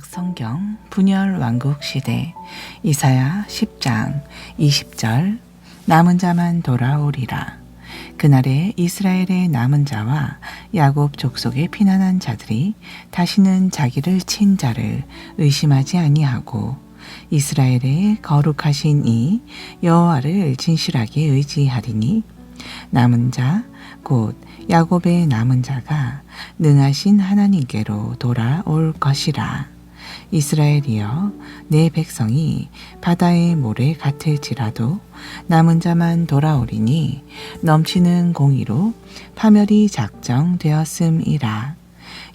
성경 분열 왕국 시대 이사야 10장 20절 남은 자만 돌아오리라. 그날에 이스라엘의 남은 자와 야곱 족속에 피난한 자들이 다시는 자기를 친 자를 의심하지 아니하고 이스라엘의 거룩하신 이 여호와를 진실하게 의지하리니 남은 자 곧 야곱의 남은 자가 능하신 하나님께로 돌아올 것이라. 이스라엘이여, 내 백성이 바다의 모래 같을지라도 남은 자만 돌아오리니 넘치는 공의로 파멸이 작정되었음이라.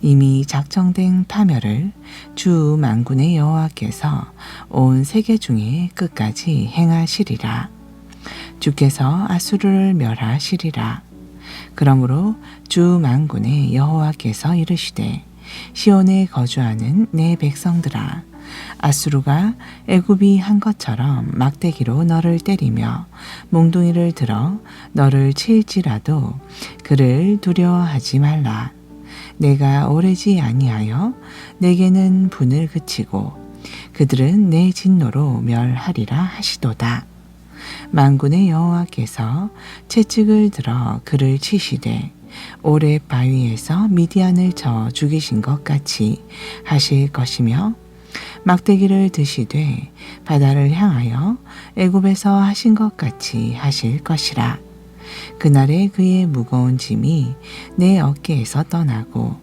이미 작정된 파멸을 주 만군의 여호와께서 온 세계 중에 끝까지 행하시리라. 주께서 아수르를 멸하시리라. 그러므로 주 만군의 여호와께서 이르시되 시온에 거주하는 내 백성들아, 아수르가 애굽이 한 것처럼 막대기로 너를 때리며 몽둥이를 들어 너를 칠지라도 그를 두려워하지 말라. 내가 오래지 아니하여 내게는 분을 그치고 그들은 내 진노로 멸하리라 하시도다. 만군의 여호와께서 채찍을 들어 그를 치시되 오렙 바위에서 미디안을 쳐 죽이신 것 같이 하실 것이며 막대기를 드시되 바다를 향하여 애굽에서 하신 것 같이 하실 것이라. 그날에 그의 무거운 짐이 내 어깨에서 떠나고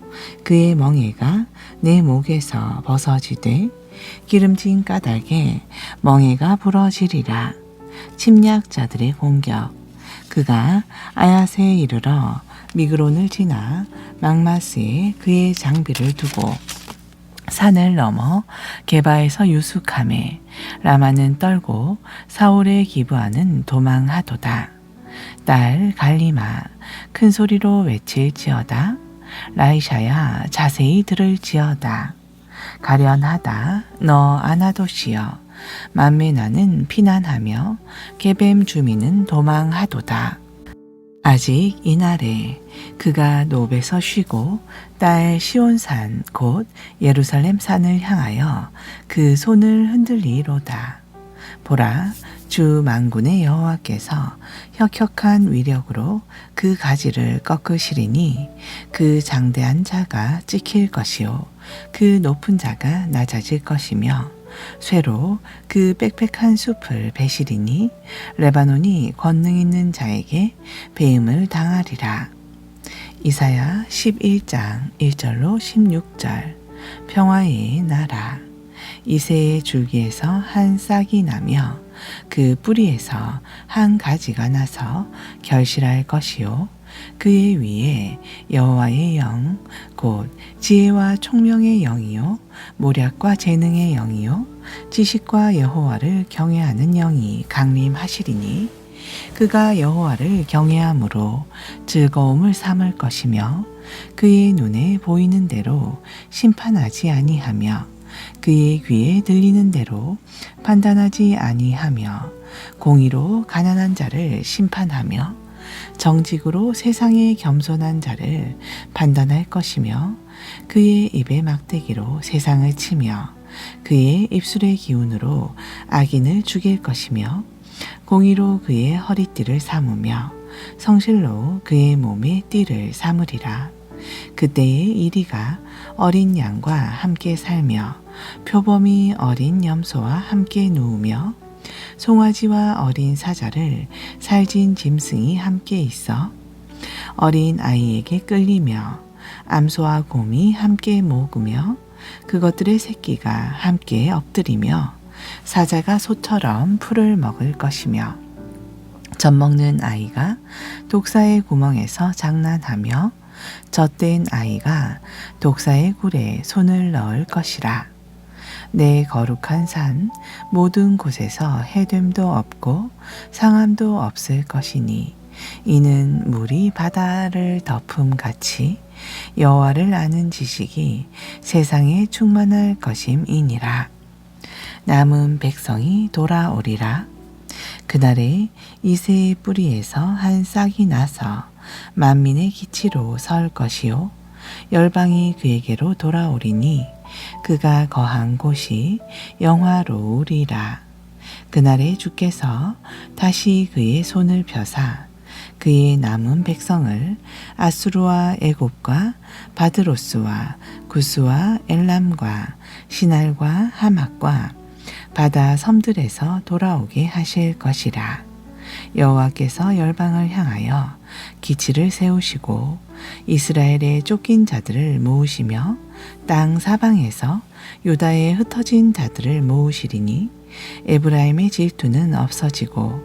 그의 멍에가 내 목에서 벗어지되 기름진 까닭에 멍에가 부러지리라. 침략자들의 공격. 그가 아야세에 이르러 미그론을 지나 막마스에 그의 장비를 두고 산을 넘어 게바에서 유숙하매 라마는 떨고 사울의 기브아는 도망하도다. 딸 갈리마, 큰 소리로 외칠지어다. 라이샤야, 자세히 들을지어다. 가련하다, 너 아나도시여. 만메나는 피난하며 게뱀 주민은 도망하도다. 아직 이날에 그가 노베서 쉬고 딸 시온산 곧 예루살렘 산을 향하여 그 손을 흔들리로다. 보라, 주 만군의 여호와께서 혁혁한 위력으로 그 가지를 꺾으시리니 그 장대한 자가 찍힐 것이요 그 높은 자가 낮아질 것이며 쇠로 그 빽빽한 숲을 베시리니 레바논이 권능 있는 자에게 배임을 당하리라. 이사야 11장 1절로 16절. 평화의 나라. 이새의 줄기에서 한 싹이 나며 그 뿌리에서 한 가지가 나서 결실할 것이요 그의 위에 여호와의 영 곧 지혜와 총명의 영이요 모략과 재능의 영이요 지식과 여호와를 경외하는 영이 강림하시리니 그가 여호와를 경외함으로 즐거움을 삼을 것이며 그의 눈에 보이는 대로 심판하지 아니하며 그의 귀에 들리는 대로 판단하지 아니하며 공의로 가난한 자를 심판하며 정직으로 세상에 겸손한 자를 판단할 것이며 그의 입의 막대기로 세상을 치며 그의 입술의 기운으로 악인을 죽일 것이며 공의로 그의 허리띠를 삼으며 성실로 그의 몸에 띠를 삼으리라. 그때의 이리가 어린 양과 함께 살며 표범이 어린 염소와 함께 누우며 송아지와 어린 사자를 살진 짐승이 함께 있어 어린 아이에게 끌리며 암소와 곰이 함께 모으며 그것들의 새끼가 함께 엎드리며 사자가 소처럼 풀을 먹을 것이며 젖먹는 아이가 독사의 구멍에서 장난하며 젖된 아이가 독사의 굴에 손을 넣을 것이라. 내 거룩한 산 모든 곳에서 해됨도 없고 상함도 없을 것이니 이는 물이 바다를 덮음같이 여호와를 아는 지식이 세상에 충만할 것임이니라. 남은 백성이 돌아오리라. 그날에 이새의 뿌리에서 한 싹이 나서 만민의 기치로 설 것이요 열방이 그에게로 돌아오리니 그가 거한 곳이 영화로우리라. 그날에 주께서 다시 그의 손을 펴사 그의 남은 백성을 아수르와 애굽과 바드로스와 구스와 엘람과 시날과 하맛과 바다 섬들에서 돌아오게 하실 것이라. 여호와께서 열방을 향하여 기치를 세우시고 이스라엘의 쫓긴 자들을 모으시며 땅 사방에서 유다에 흩어진 자들을 모으시리니 에브라임의 질투는 없어지고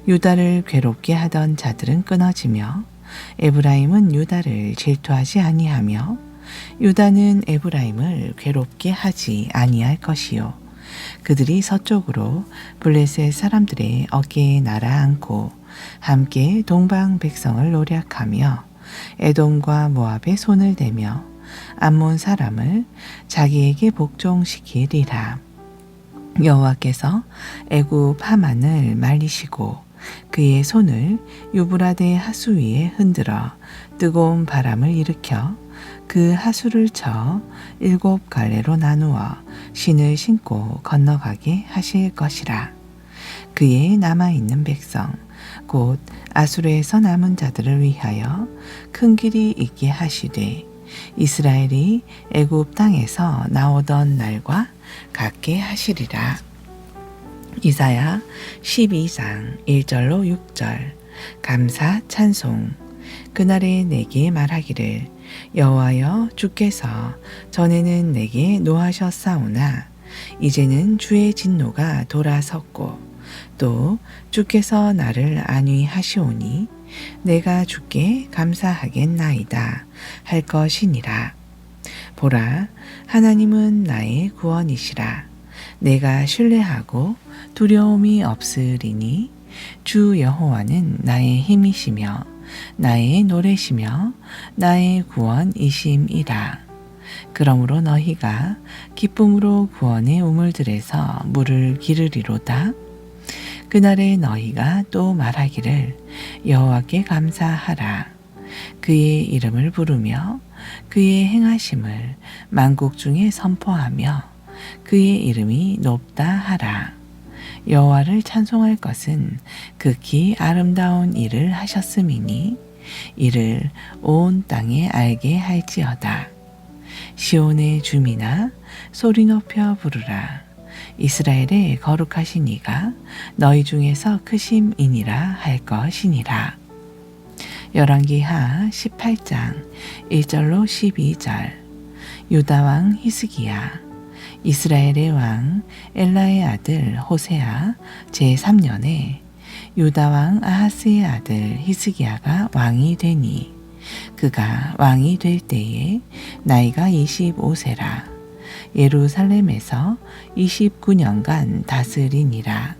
유다를 괴롭게 하던 자들은 끊어지며 에브라임은 유다를 질투하지 아니하며 유다는 에브라임을 괴롭게 하지 아니할 것이요. 그들이 서쪽으로 블레셋 사람들의 어깨에 날아앉고 함께 동방 백성을 노략하며 에돔과 모압의 손을 대며 암몬 사람을 자기에게 복종시키리라. 여호와께서 애굽 하만을 말리시고 그의 손을 유브라데 하수 위에 흔들어 뜨거운 바람을 일으켜 그 하수를 쳐 7 갈래로 나누어 신을 신고 건너가게 하실 것이라. 그의 남아있는 백성 곧 아수르에서 남은 자들을 위하여 큰 길이 있게 하시되 이스라엘이 애굽 땅에서 나오던 날과 같게 하시리라. 이사야 12장 1절로 6절. 감사 찬송. 그날에 내게 말하기를 여호와여 주께서 전에는 내게 노하셨사오나 이제는 주의 진노가 돌아섰고 또 주께서 나를 안위하시오니 내가 주께 감사하겠나이다 할 것이니라. 보라, 하나님은 나의 구원이시라. 내가 신뢰하고 두려움이 없으리니 주 여호와는 나의 힘이시며 나의 노래시며 나의 구원이심이라. 그러므로 너희가 기쁨으로 구원의 우물들에서 물을 기르리로다. 그날에 너희가 또 말하기를 여호와께 감사하라. 그의 이름을 부르며 그의 행하심을 만국 중에 선포하며 그의 이름이 높다 하라. 여호와를 찬송할 것은 극히 아름다운 일을 하셨음이니 이를 온 땅에 알게 할지어다. 시온의 주민아 소리 높여 부르라. 이스라엘의 거룩하신 이가 너희 중에서 크심이니라 할 것이니라. 열왕기하 18장 1절로 12절. 유다왕 히스기야 이스라엘의 왕 엘라의 아들 호세아 제3년에 유다왕 아하스의 아들 히스기야가 왕이 되니 그가 왕이 될 때에 나이가 25세라. 예루살렘에서 29년간 다스리니라.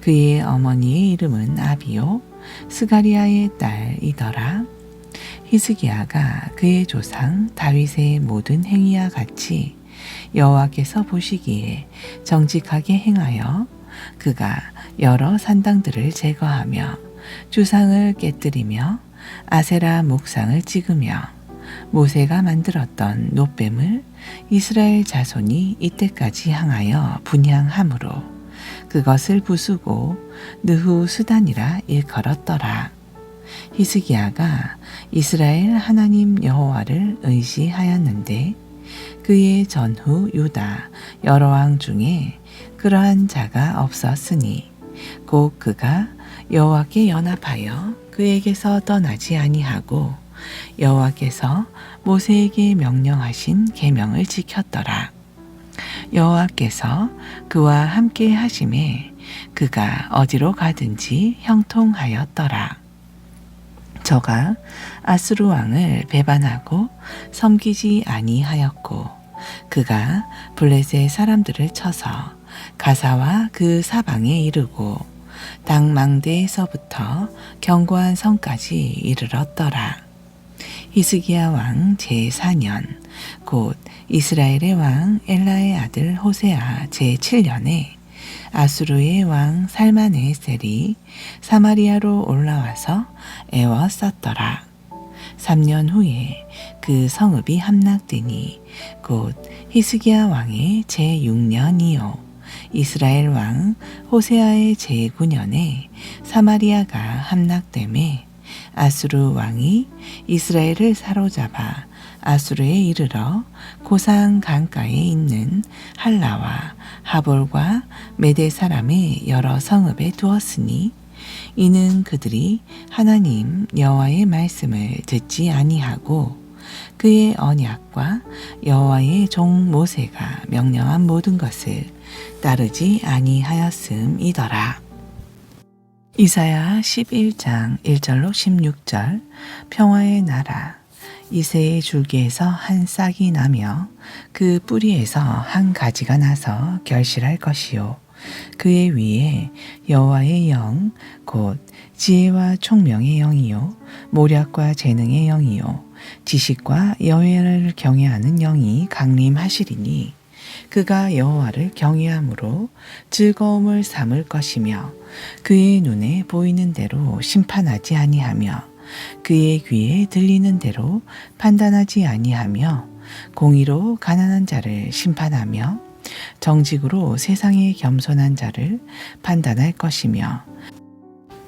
그의 어머니의 이름은 아비요 스가리아의 딸이더라. 히스기야가 그의 조상 다윗의 모든 행위와 같이 여호와께서 보시기에 정직하게 행하여 그가 여러 산당들을 제거하며 주상을 깨뜨리며 아세라 목상을 찍으며 모세가 만들었던 놋뱀을 이스라엘 자손이 이때까지 향하여 분향함으로 그것을 부수고 느후수단이라 일컬었더라. 히스기야가 이스라엘 하나님 여호와를 의지하였는데 그의 전후 유다 여러 왕 중에 그러한 자가 없었으니 곧 그가 여호와께 연합하여 그에게서 떠나지 아니하고 여호와께서 모세에게 명령하신 계명을 지켰더라. 여호와께서 그와 함께 하심에 그가 어디로 가든지 형통하였더라. 저가 아수르 왕을 배반하고 섬기지 아니하였고 그가 블레셋 사람들을 쳐서 가사와 그 사방에 이르고 당망대에서부터 견고한 성까지 이르렀더라. 히스기야 왕 제4년 곧 이스라엘의 왕 엘라의 아들 호세아 제7년에 아수르의 왕 살마네셀이 사마리아로 올라와서 애워쌌더라. 3년 후에 그 성읍이 함락되니 곧 히스기야 왕의 제6년이요 이스라엘 왕 호세아의 제9년에 사마리아가 함락되매 아수르 왕이 이스라엘을 사로잡아 아수르에 이르러 고산 강가에 있는 할라와 하볼과 메대 사람의 여러 성읍에 두었으니 이는 그들이 하나님 여호와의 말씀을 듣지 아니하고 그의 언약과 여호와의 종 모세가 명령한 모든 것을 따르지 아니하였음이더라. 이사야 11장 1절로 16절 평화의 나라 이새의 줄기에서 한 싹이 나며 그 뿌리에서 한 가지가 나서 결실할 것이요 그의 위에 여호와의 영 곧 지혜와 총명의 영이요 모략과 재능의 영이요 지식과 여호와를 경외하는 영이 강림하시리니 그가 여호와를 경외함으로 즐거움을 삼을 것이며 그의 눈에 보이는 대로 심판하지 아니하며 그의 귀에 들리는 대로 판단하지 아니하며 공의로 가난한 자를 심판하며 정직으로 세상에 겸손한 자를 판단할 것이며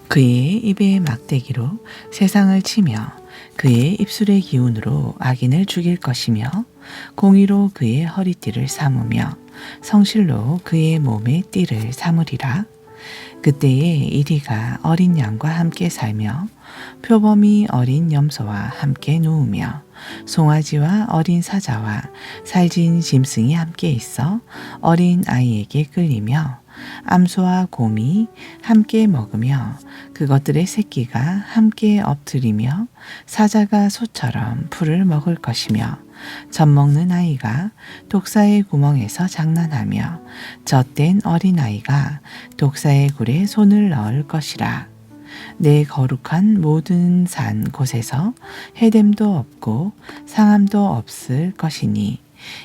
그의 입의 막대기로 세상을 치며 그의 입술의 기운으로 악인을 죽일 것이며 공의로 그의 허리띠를 삼으며 성실로 그의 몸의 띠를 삼으리라. 그때에 이리가 어린 양과 함께 살며 표범이 어린 염소와 함께 누우며 송아지와 어린 사자와 살진 짐승이 함께 있어 어린 아이에게 끌리며 암소와 곰이 함께 먹으며 그것들의 새끼가 함께 엎드리며 사자가 소처럼 풀을 먹을 것이며 젖 먹는 아이가 독사의 구멍에서 장난하며 젖된 어린아이가 독사의 굴에 손을 넣을 것이라. 내 거룩한 모든 산 곳에서 해됨도 없고 상함도 없을 것이니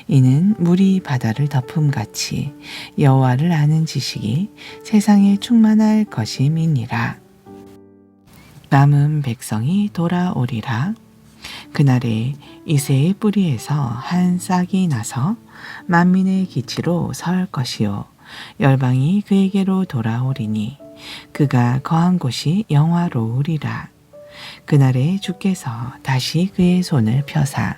이는 물이 바다를 덮음같이 여호와를 아는 지식이 세상에 충만할 것임이니라. 남은 백성이 돌아오리라. 그날에 이새의 뿌리에서 한 싹이 나서 만민의 기치로 설 것이요 열방이 그에게로 돌아오리니 그가 거한 곳이 영화로우리라. 그날에 주께서 다시 그의 손을 펴사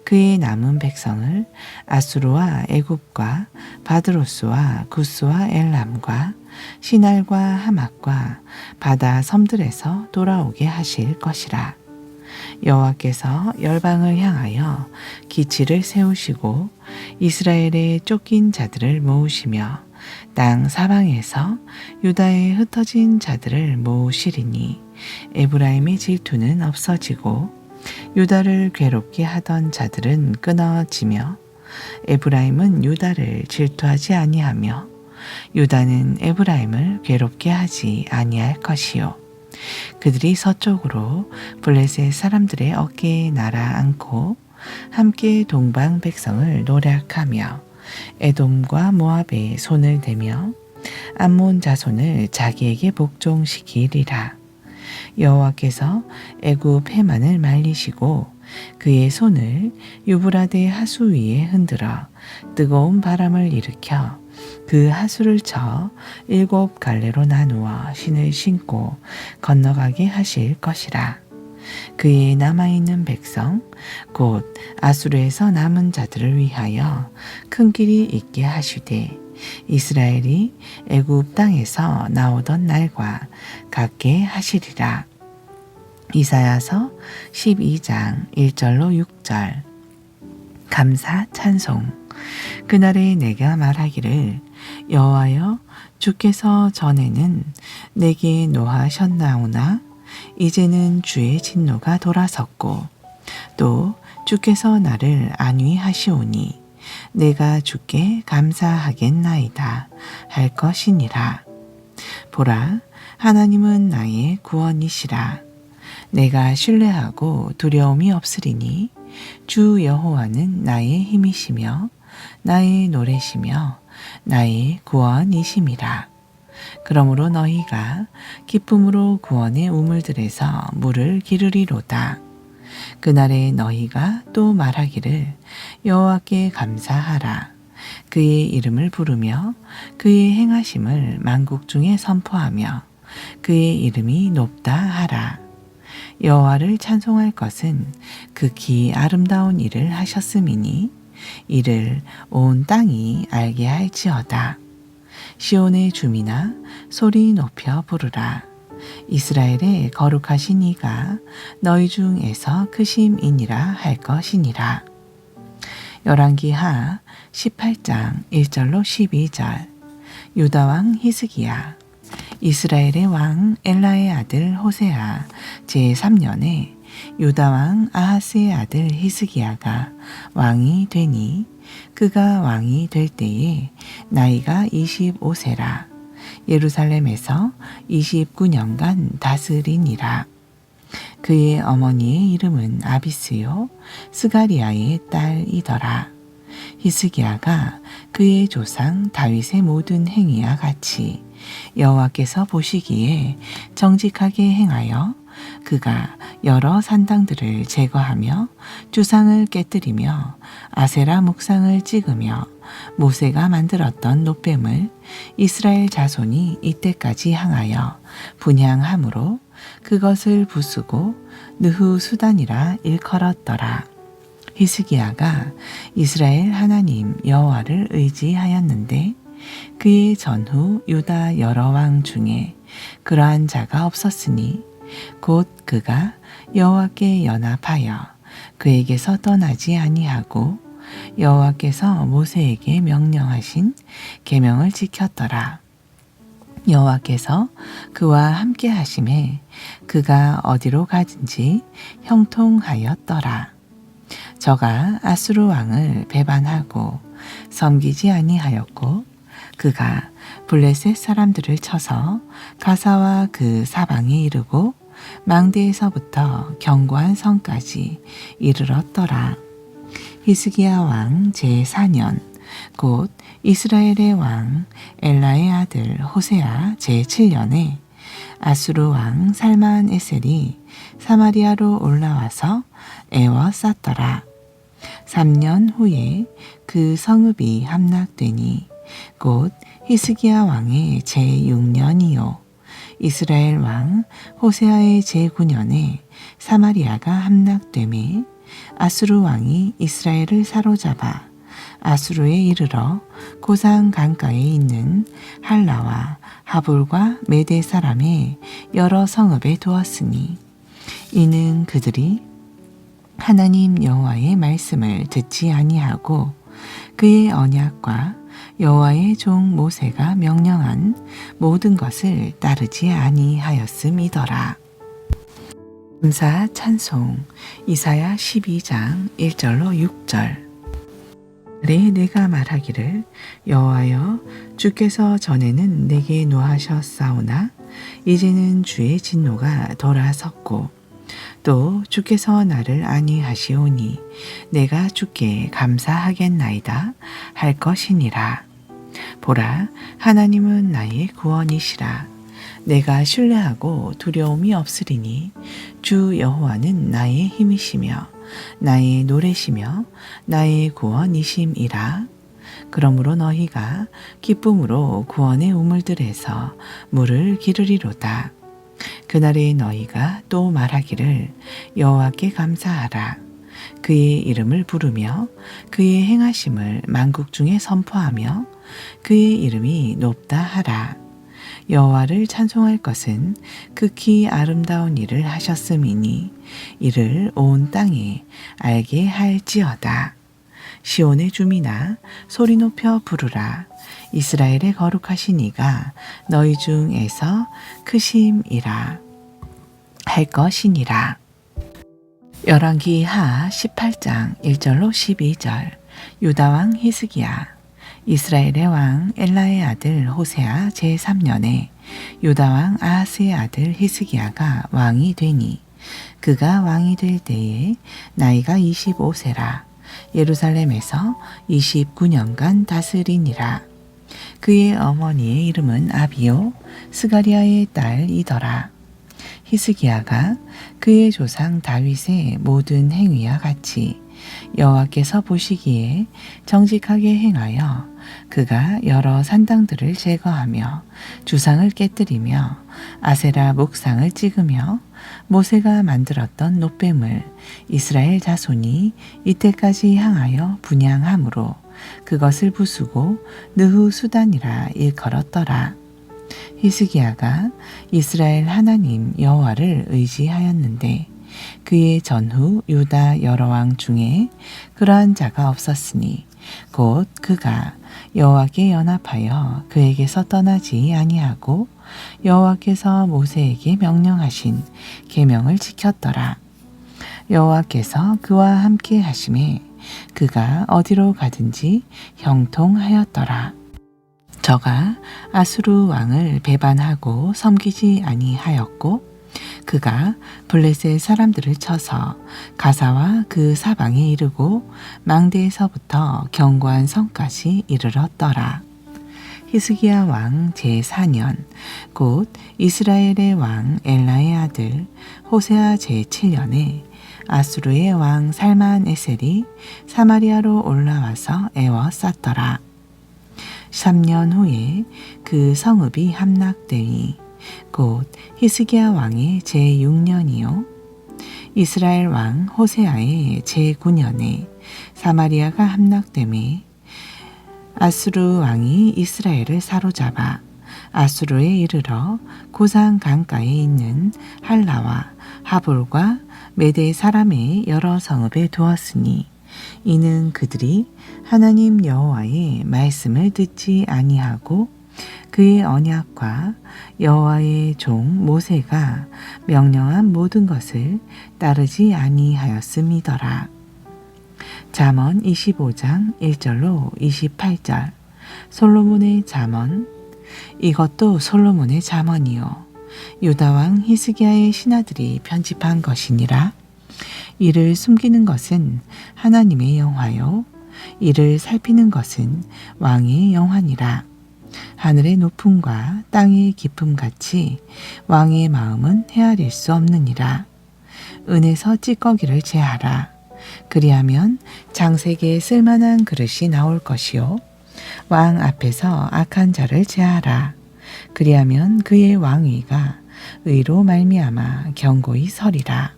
그의 남은 백성을 아수르와 애굽과 바드로스와 구스와 엘람과 시날과 하맛과 바다 섬들에서 돌아오게 하실 것이라. 여호와께서 열방을 향하여 기치를 세우시고 이스라엘의 쫓긴 자들을 모으시며 땅 사방에서 유다에 흩어진 자들을 모으시리니 에브라임의 질투는 없어지고 유다를 괴롭게 하던 자들은 끊어지며 에브라임은 유다를 질투하지 아니하며 유다는 에브라임을 괴롭게 하지 아니할 것이요 그들이 서쪽으로 블레셋 사람들의 어깨에 날아앉고 함께 동방 백성을 노략하며 에돔과 모압에 손을 대며 암몬 자손을 자기에게 복종시키리라. 여호와께서 애굽 해만을 말리시고 그의 손을 유브라데 하수 위에 흔들어 뜨거운 바람을 일으켜 그 하수를 쳐 7 갈래로 나누어 신을 신고 건너가게 하실 것이라. 그의 남아있는 백성 곧 아수르에서 남은 자들을 위하여 큰 길이 있게 하시되 이스라엘이 애굽 땅에서 나오던 날과 같게 하시리라. 이사야서 12장 1절로 6절. 감사 찬송. 그날에 내가 말하기를 여호와여 주께서 전에는 내게 노하셨나오나 이제는 주의 진노가 돌아섰고 또 주께서 나를 안위하시오니 내가 주께 감사하겠나이다 할 것이니라. 보라 하나님은 나의 구원이시라. 내가 신뢰하고 두려움이 없으리니 주 여호와는 나의 힘이시며 나의 노래시며 나의 구원이심이라. 그러므로 너희가 기쁨으로 구원의 우물들에서 물을 기르리로다. 그날에 너희가 또 말하기를 여호와께 감사하라. 그의 이름을 부르며 그의 행하심을 만국 중에 선포하며 그의 이름이 높다 하라. 여호와를 찬송할 것은 극히 아름다운 일을 하셨음이니 이를 온 땅이 알게 할지어다. 시온의 주민아 소리 높여 부르라. 이스라엘의 거룩하신 이가 너희 중에서 크심이니라 할 것이니라. 열왕기하 18장 1절로 12절. 유다왕 히스기야. 이스라엘의 왕 엘라의 아들 호세아 제3년에 유다왕 아하스의 아들 히스기야가 왕이 되니 그가 왕이 될 때에 나이가 25세라. 예루살렘에서 29년간 다스리니라. 그의 어머니의 이름은 아비스요 스가리아의 딸이더라. 히스기야가 그의 조상 다윗의 모든 행위와 같이 여호와께서 보시기에 정직하게 행하여 그가 여러 산당들을 제거하며 주상을 깨뜨리며 아세라 묵상을 찍으며 모세가 만들었던 놋뱀을 이스라엘 자손이 이때까지 향하여 분향함으로 그것을 부수고 느후수단이라 일컬었더라. 히스기야가 이스라엘 하나님 여호와를 의지하였는데 그의 전후 유다 여러 왕 중에 그러한 자가 없었으니 곧 그가 여호와께 연합하여 그에게서 떠나지 아니하고 여호와께서 모세에게 명령하신 계명을 지켰더라. 여호와께서 그와 함께 하심에 그가 어디로 가든지 형통하였더라. 저가 아수르 왕을 배반하고 섬기지 아니하였고 그가 블레셋 사람들을 쳐서 가사와 그 사방에 이르고 망대에서부터 견고한 성까지 이르렀더라. 히스기야 왕 제4년 곧 이스라엘의 왕 엘라의 아들 호세아 제7년에 아수르 왕 살만 에셀이 사마리아로 올라와서 애워쌌더라. 3년 후에 그 성읍이 함락되니 곧 히스기야 왕의 제6년이요 이스라엘 왕 호세아의 제9년에 사마리아가 함락되매 아수르 왕이 이스라엘을 사로잡아 아수르에 이르러 고산 강가에 있는 할라와 하볼과 메대 사람의 여러 성읍에 두었으니 이는 그들이 하나님 여호와의 말씀을 듣지 아니하고 그의 언약과 여호와의 종 모세가 명령한 모든 것을 따르지 아니하였음이더라. 감사 찬송 이사야 12장 1절로 6절. 내가 말하기를 여호와여 주께서 전에는 내게 노하셨사오나 이제는 주의 진노가 돌아섰고 또 주께서 나를 안위하시오니 내가 주께 감사하겠나이다 할 것이니라. 보라 하나님은 나의 구원이시라. 내가 신뢰하고 두려움이 없으리니 주 여호와는 나의 힘이시며 나의 노래시며 나의 구원이심이라. 그러므로 너희가 기쁨으로 구원의 우물들에서 물을 기르리로다. 그날에 너희가 또 말하기를 여호와께 감사하라. 그의 이름을 부르며 그의 행하심을 만국 중에 선포하며 그의 이름이 높다 하라. 여호와를 찬송할 것은 극히 아름다운 일을 하셨음이니 이를 온 땅에 알게 할지어다. 시온의 주민아 소리 높여 부르라. 이스라엘의 거룩하신 이가 너희 중에서 크심이라 할 것이니라. 열왕기하 18장 1절로 12절. 유다왕 히스기야. 이스라엘의 왕 엘라의 아들 호세아 제3년에 유다왕 아하스의 아들 히스기야가 왕이 되니 그가 왕이 될 때에 나이가 25세라. 예루살렘에서 29년간 다스리니라. 그의 어머니의 이름은 아비요 스가리아의 딸이더라. 히스기야가 그의 조상 다윗의 모든 행위와 같이 여호와께서 보시기에 정직하게 행하여 그가 여러 산당들을 제거하며 주상을 깨뜨리며 아세라 목상을 찍으며 모세가 만들었던 놋뱀을 이스라엘 자손이 이때까지 향하여 분향함으로 그것을 부수고 느후수단이라 일컬었더라. 히스기야가 이스라엘 하나님 여호와를 의지하였는데 그의 전후 유다 여러 왕 중에 그러한 자가 없었으니 곧 그가 여호와께 연합하여 그에게서 떠나지 아니하고 여호와께서 모세에게 명령하신 계명을 지켰더라. 여호와께서 그와 함께 하심에 그가 어디로 가든지 형통하였더라. 저가 아수르 왕을 배반하고 섬기지 아니하였고 그가 블레셋 사람들을 쳐서 가사와 그 사방에 이르고 망대에서부터 견고한 성까지 이르렀더라. 히스기야 왕 제4년 곧 이스라엘의 왕 엘라의 아들 호세아 제7년에 아수르의 왕 살만에셀이 사마리아로 올라와서 애워쌌더라. 3년 후에 그 성읍이 함락되니 곧 히스기야 왕의 제6년이요 이스라엘 왕 호세아의 제9년에 사마리아가 함락되매 아수르 왕이 이스라엘을 사로잡아 아수르에 이르러 고산 강가에 있는 할라와 하볼과 메대 사람의 여러 성읍에 두었으니 이는 그들이 하나님 여호와의 말씀을 듣지 아니하고 그의 언약과 여호와의 종 모세가 명령한 모든 것을 따르지 아니하였음이더라. 잠언 25장 1절로 28절 솔로몬의 잠언 이것도 솔로몬의 잠언이요 유다왕 히스기야의 신하들이 편집한 것이니라. 이를 숨기는 것은 하나님의 영화요 이를 살피는 것은 왕의 영화니라. 하늘의 높음과 땅의 깊음 같이 왕의 마음은 헤아릴 수 없느니라. 은에서 찌꺼기를 제하라. 그리하면 장색에 쓸만한 그릇이 나올 것이요 왕 앞에서 악한 자를 제하라. 그리하면 그의 왕위가 의로 말미암아 견고히 서리라.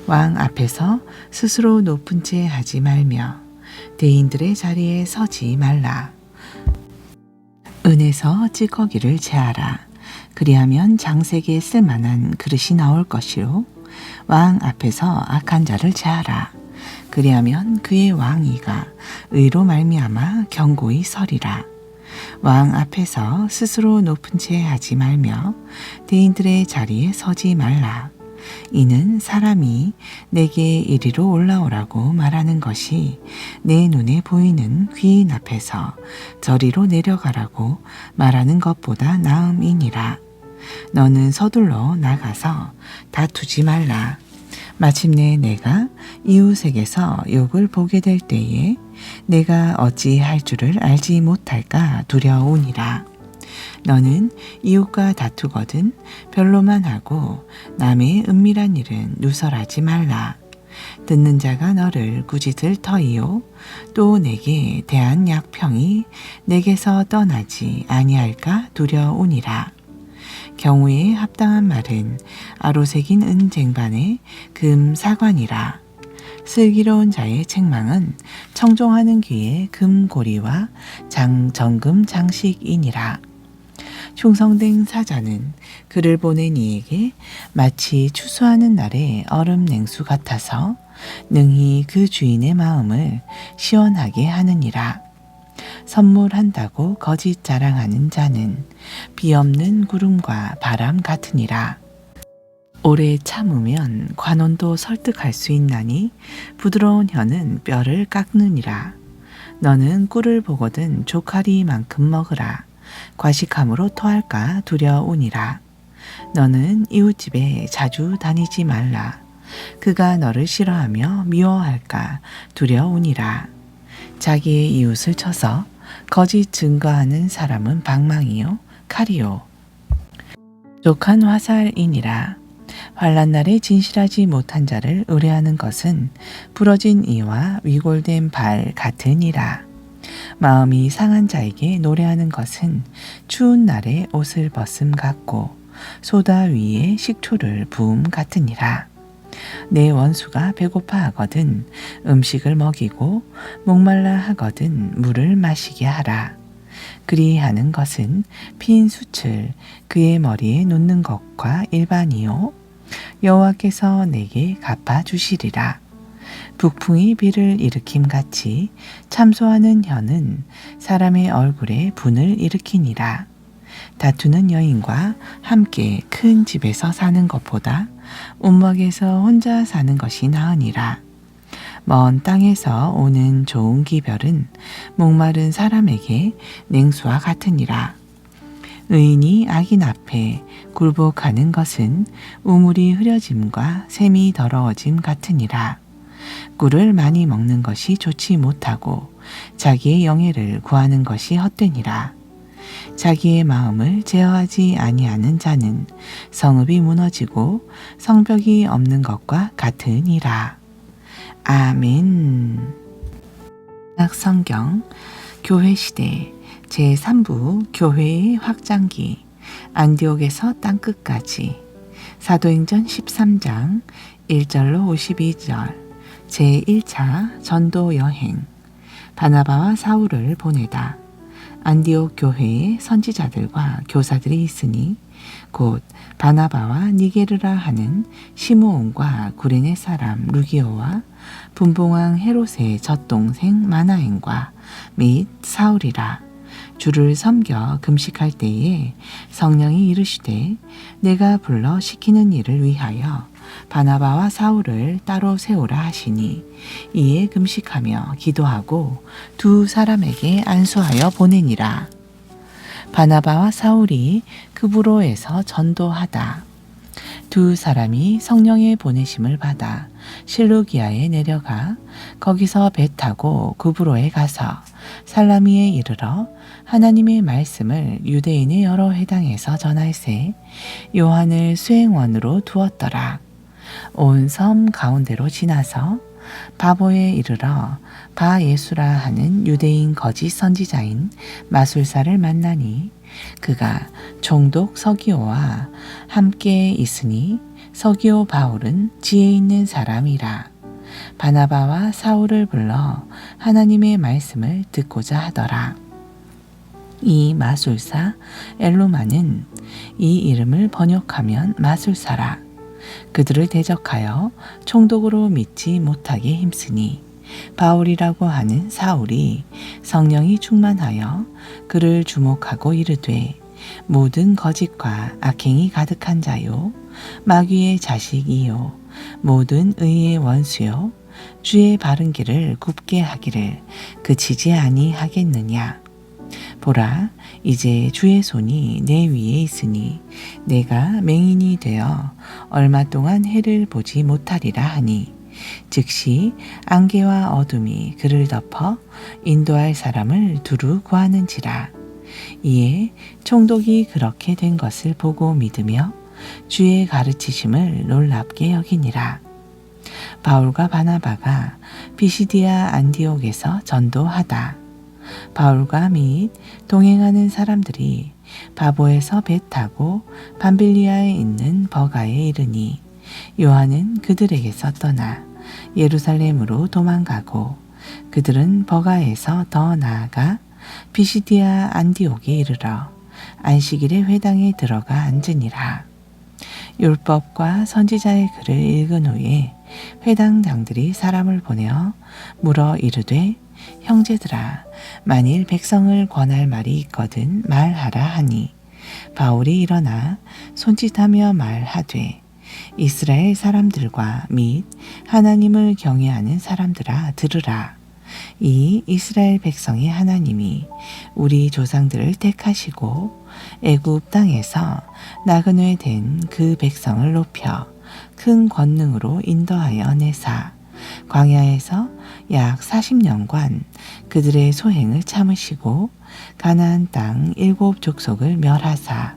왕 앞에서 스스로 높은 채 하지 말며 대인들의 자리에 서지 말라. 은에서 찌꺼기를 제하라. 그리하면 장색에 쓸만한 그릇이 나올 것이요 왕 앞에서 악한 자를 제하라. 그리하면 그의 왕위가 의로 말미암아 견고히 서리라. 왕 앞에서 스스로 높은 채 하지 말며 대인들의 자리에 서지 말라. 이는 사람이 내게 이리로 올라오라고 말하는 것이 내 눈에 보이는 귀인 앞에서 저리로 내려가라고 말하는 것보다 나음이니라. 너는 서둘러 나가서 다투지 말라. 마침내 내가 이웃에게서 욕을 보게 될 때에 내가 어찌할 줄을 알지 못할까 두려우니라. 너는 이웃과 다투거든 별로만 하고 남의 은밀한 일은 누설하지 말라. 듣는 자가 너를 꾸짖을 터이요 또 내게 대한 약평이 내게서 떠나지 아니할까 두려우니라. 경우에 합당한 말은 아로새긴 은 쟁반에 금 사관이라. 슬기로운 자의 책망은 청종하는 귀에 금고리와 정금 장식이니라. 충성된 사자는 그를 보낸 이에게 마치 추수하는 날의 얼음 냉수 같아서 능히 그 주인의 마음을 시원하게 하느니라. 선물한다고 거짓 자랑하는 자는 비 없는 구름과 바람 같으니라. 오래 참으면 관원도 설득할 수 있나니 부드러운 혀는 뼈를 깎느니라. 너는 꿀을 보거든 조카리만큼 먹으라. 과식함으로 토할까 두려우니라. 너는 이웃집에 자주 다니지 말라. 그가 너를 싫어하며 미워할까 두려우니라. 자기의 이웃을 쳐서 거짓 증거하는 사람은 방망이요 칼이요 족한 화살이니라. 환난 날에 진실하지 못한 자를 의뢰하는 것은 부러진 이와 위골된 발 같으니라. 마음이 상한 자에게 노래하는 것은 추운 날에 옷을 벗음 같고 소다 위에 식초를 부음 같으니라. 내 원수가 배고파 하거든 음식을 먹이고 목말라 하거든 물을 마시게 하라. 그리하는 것은 핀 숯을 그의 머리에 놓는 것과 일반이요 여호와께서 내게 갚아 주시리라. 북풍이 비를 일으킴 같이 참소하는 혀는 사람의 얼굴에 분을 일으키니라. 다투는 여인과 함께 큰 집에서 사는 것보다 움막에서 혼자 사는 것이 나으니라. 먼 땅에서 오는 좋은 기별은 목마른 사람에게 냉수와 같으니라. 의인이 악인 앞에 굴복하는 것은 우물이 흐려짐과 샘이 더러워짐 같으니라. 꿀을 많이 먹는 것이 좋지 못하고 자기의 영예를 구하는 것이 헛되니라. 자기의 마음을 제어하지 아니하는 자는 성읍이 무너지고 성벽이 없는 것과 같으니라. 아멘. 성경 교회시대 제3부 교회의 확장기 안디옥에서 땅끝까지 사도행전 13장 1절로 52절 제1차 전도 여행 바나바와 사울을 보내다. 안디옥 교회에 선지자들과 교사들이 있으니 곧 바나바와 니게르라 하는 시므온과 구레네 사람 루기오와 분봉왕 헤롯의 젖동생 마나엔과 및 사울이라. 주를 섬겨 금식할 때에 성령이 이르시되 내가 불러 시키는 일을 위하여 바나바와 사울을 따로 세우라 하시니 이에 금식하며 기도하고 두 사람에게 안수하여 보내니라. 바나바와 사울이 그브로에서 전도하다. 두 사람이 성령의 보내심을 받아 실루기아에 내려가 거기서 배 타고 그브로에 가서 살라미에 이르러 하나님의 말씀을 유대인의 여러 회당에서 전할세 요한을 수행원으로 두었더라. 온 섬 가운데로 지나서 바보에 이르러 바예수라 하는 유대인 거짓 선지자인 마술사를 만나니 그가 총독 서기오와 함께 있으니 서기오 바울은 지혜 있는 사람이라. 바나바와 사울을 불러 하나님의 말씀을 듣고자 하더라. 이 마술사 엘루마는 이 이름을 번역하면 마술사라. 그들을 대적하여 총독으로 믿지 못하게 힘쓰니 바울이라고 하는 사울이 성령이 충만하여 그를 주목하고 이르되 모든 거짓과 악행이 가득한 자요 마귀의 자식이요 모든 의의 원수요 주의 바른 길을 굽게 하기를 그치지 아니하겠느냐. 보라 이제 주의 손이 내 위에 있으니 내가 맹인이 되어 얼마 동안 해를 보지 못하리라 하니 즉시 안개와 어둠이 그를 덮어 인도할 사람을 두루 구하는지라. 이에 총독이 그렇게 된 것을 보고 믿으며 주의 가르치심을 놀랍게 여기니라. 바울과 바나바가 비시디아 안디옥에서 전도하다. 바울과 및 동행하는 사람들이 바보에서 배 타고 밤빌리아에 있는 버가에 이르니 요한은 그들에게서 떠나 예루살렘으로 도망가고 그들은 버가에서 더 나아가 비시디아 안디옥에 이르러 안식일의 회당에 들어가 앉으니라. 율법과 선지자의 글을 읽은 후에 회당장들이 사람을 보내어 물어 이르되 형제들아 만일 백성을 권할 말이 있거든 말하라 하니 바울이 일어나 손짓하며 말하되 이스라엘 사람들과 및 하나님을 경외하는 사람들아 들으라. 이 이스라엘 백성의 하나님이 우리 조상들을 택하시고 애굽 땅에서 나그네 된 그 백성을 높여 큰 권능으로 인도하여 내사 광야에서 약 40년간 그들의 소행을 참으시고 가나안 땅 7 족속을 멸하사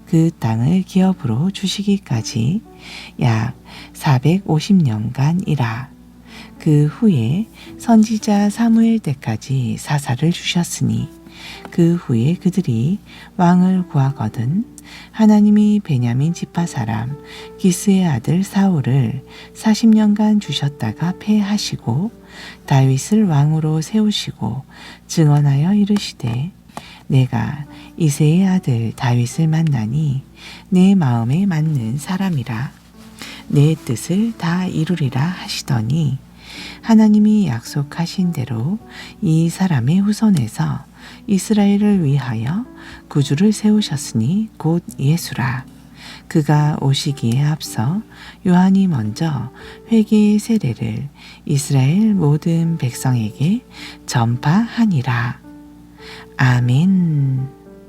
그 땅을 기업으로 주시기까지 약 450년간이라. 그 후에 선지자 사무엘 때까지 사사를 주셨으니 그 후에 그들이 왕을 구하거든 하나님이 베냐민 지파 사람 기스의 아들 사울을 40년간 주셨다가 패하시고 다윗을 왕으로 세우시고 증언하여 이르시되 내가 이새의 아들 다윗을 만나니 내 마음에 맞는 사람이라 내 뜻을 다 이루리라 하시더니 하나님이 약속하신 대로 이 사람의 후손에서 이스라엘을 위하여 구주를 세우셨으니 곧 예수라. 그가 오시기에 앞서 요한이 먼저 회개의 세례를 이스라엘 모든 백성에게 전파하니라. 아멘.